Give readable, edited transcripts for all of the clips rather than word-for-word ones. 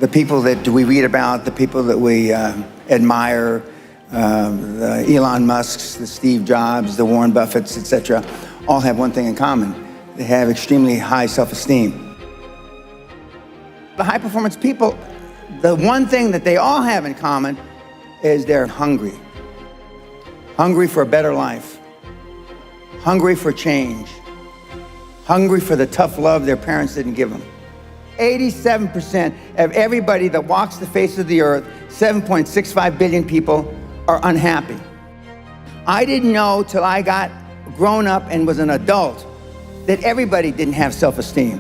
The people that we read about, the people that we admire, the Elon Musks, the Steve Jobs, the Warren Buffetts, etc., all have one thing in common. They have extremely high self-esteem. The high-performance people, the one thing that they all have in common is they're hungry. Hungry for a better life. Hungry for change. Hungry for the tough love their parents didn't give them. 87% of everybody that walks the face of the earth, 7.65 billion people, are unhappy. I didn't know till I got grown up and was an adult that everybody didn't have self-esteem.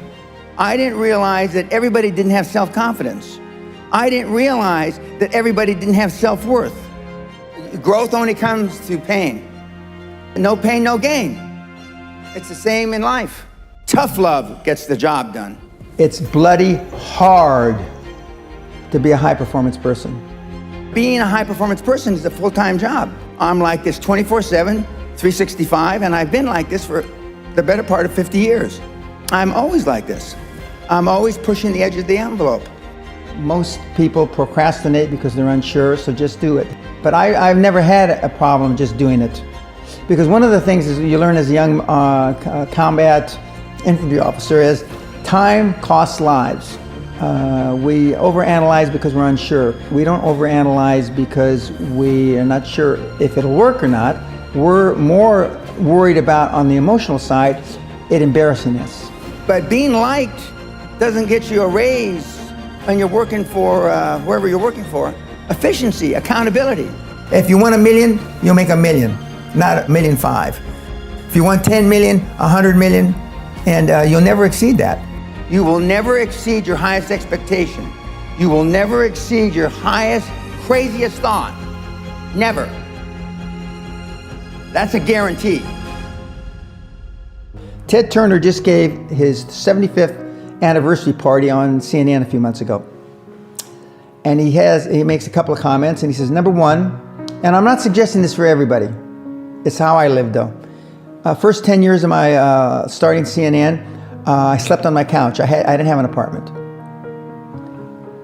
I didn't realize that everybody didn't have self-confidence. I didn't realize that everybody didn't have self-worth. Growth only comes through pain. No pain, no gain. It's the same in life. Tough love gets the job done. It's bloody hard to be a high-performance person. Being a high-performance person is a full-time job. I'm like this 24/7, 365, and I've been like this for the better part of 50 years. I'm always like this. I'm always pushing the edge of the envelope. Most people procrastinate because they're unsure, so just do it. But I've never had a problem just doing it. Because one of the things is you learn as a young combat infantry officer is time costs lives. We overanalyze because we're unsure. We don't overanalyze because we are not sure if it'll work or not. We're more worried about, on the emotional side, it embarrassing us. But being liked doesn't get you a raise when you're working for wherever you're working for. Efficiency, accountability. If you want $1 million, you'll make $1 million, not $1.5 million. If you want 10 million, 100 million, and you'll never exceed that. You will never exceed your highest expectation. You will never exceed your highest, craziest thought. Never. That's a guarantee. Ted Turner just gave his 75th anniversary party on CNN a few months ago. And he makes a couple of comments, and he says, number one, and I'm not suggesting this for everybody, it's how I lived though. First 10 years of my starting CNN, I slept on my couch. I didn't have an apartment.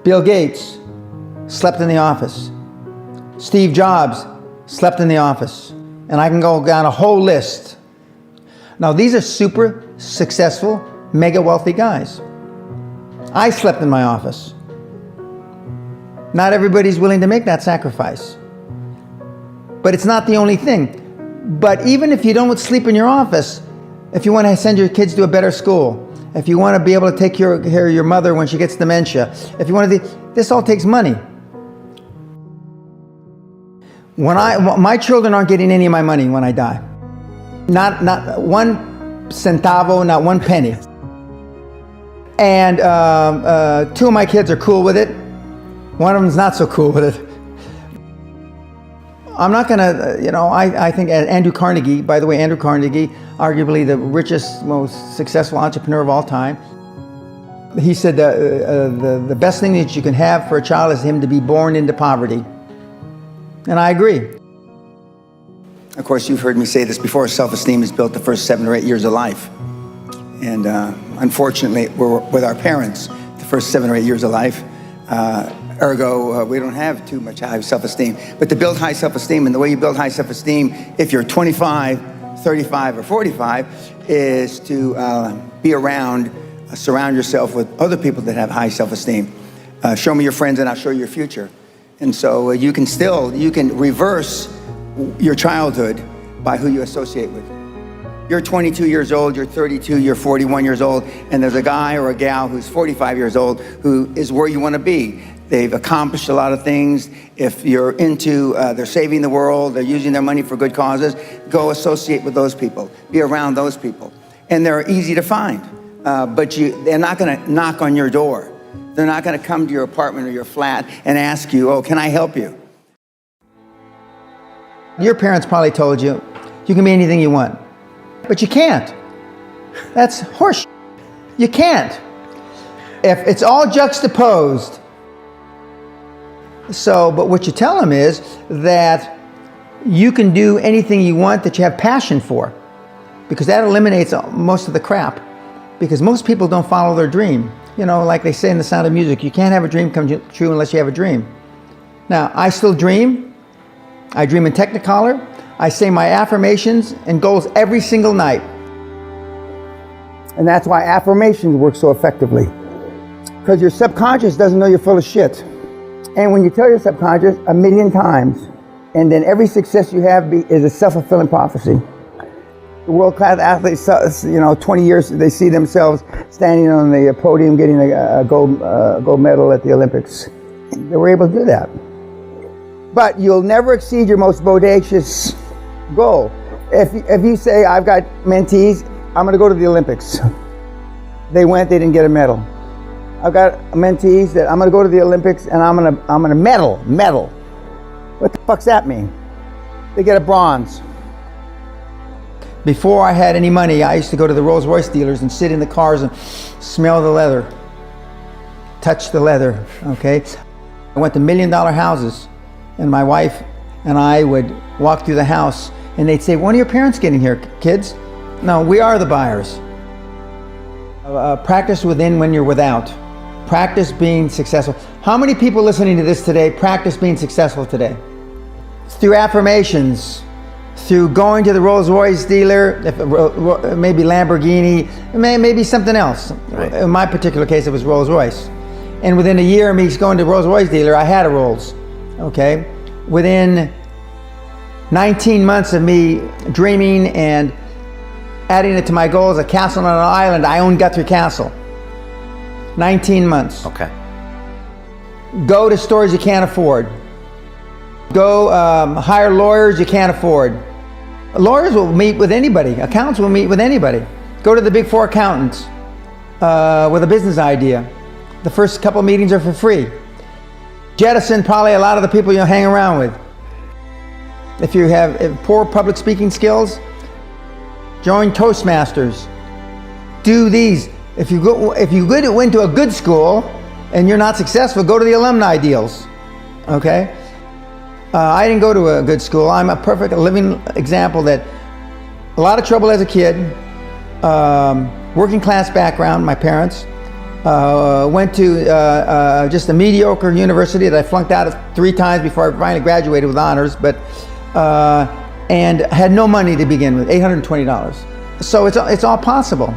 Bill Gates slept in the office. Steve Jobs slept in the office. And I can go down a whole list. Now these are super successful, mega wealthy guys. I slept in my office. Not everybody's willing to make that sacrifice. But it's not the only thing. But even if you don't sleep in your office, if you want to send your kids to a better school, if you want to be able to take care of your mother when she gets dementia, if you want to, this all takes money. My children aren't getting any of my money when I die. Not one centavo, not one penny. And two of my kids are cool with it. One of them's not so cool with it. I'm not gonna, I think Andrew Carnegie, by the way, Andrew Carnegie, arguably the richest, most successful entrepreneur of all time. He said the best thing that you can have for a child is him to be born into poverty. And I agree. Of course, you've heard me say this before, self-esteem is built the first 7 or 8 years of life. And unfortunately, we're with our parents the first 7 or 8 years of life. Ergo, we don't have too much high self-esteem. But to build high self-esteem, and the way you build high self-esteem, if you're 25, 35, or 45, is to be around, surround yourself with other people that have high self-esteem. Show me your friends and I'll show you your future. And so you can reverse your childhood by who you associate with. You're 22 years old, you're 32, you're 41 years old, and there's a guy or a gal who's 45 years old who is where you want to be. They've accomplished a lot of things. If you're into, they're saving the world, they're using their money for good causes, go associate with those people. Be around those people. And they're easy to find, but they're not going to knock on your door. They're not going to come to your apartment or your flat and ask you, oh, can I help you? Your parents probably told you, you can be anything you want. But you can't. That's horse. You can't. If it's all juxtaposed. So, but what you tell them is that you can do anything you want that you have passion for, because that eliminates most of the crap. Because most people don't follow their dream. You know, like they say in The Sound of Music, you can't have a dream come true unless you have a dream. Now, I still dream. I dream in Technicolor. I say my affirmations and goals every single night. And that's why affirmations work so effectively. Because your subconscious doesn't know you're full of shit. And when you tell your subconscious 1,000,000 times, and then every success you have is a self-fulfilling prophecy. The world-class athletes, 20 years, they see themselves standing on the podium getting a gold medal at the Olympics. They were able to do that. But you'll never exceed your most bodacious goal. If you say, I've got mentees, I'm going to go to the Olympics. They went, they didn't get a medal. I've got mentees that I'm going to go to the Olympics and I'm going to medal. What the fuck's that mean? They get a bronze. Before I had any money, I used to go to the Rolls-Royce dealers and sit in the cars and smell the leather, touch the leather, okay? I went to $1 million houses, and my wife and I would walk through the house and they'd say, when are your parents getting here, kids? No, we are the buyers. Practice within when you're without. Practice being successful. How many people listening to this today practice being successful today? It's through affirmations, through going to the Rolls-Royce dealer, maybe Lamborghini, maybe something else. Right. In my particular case, it was Rolls-Royce. And within a year of me going to the Rolls-Royce dealer, I had a Rolls, okay? Within 19 months of me dreaming and adding it to my goals, a castle on an island, I own Guthrie Castle. 19 months. Okay. Go to stores you can't afford. Go hire lawyers you can't afford. Lawyers will meet with anybody. Accountants will meet with anybody. Go to the big 4 accountants with a business idea. The first couple meetings are for free. Jettison probably a lot of the people you hang around with. If you have poor public speaking skills, join Toastmasters. Do these. If you went to a good school and you're not successful, go to the alumni deals. Okay? I didn't go to a good school. I'm a perfect living example that a lot of trouble as a kid, working class background, my parents, went to just a mediocre university that I flunked out of 3 times before I finally graduated with honors, but and had no money to begin with, $820. So it's all possible.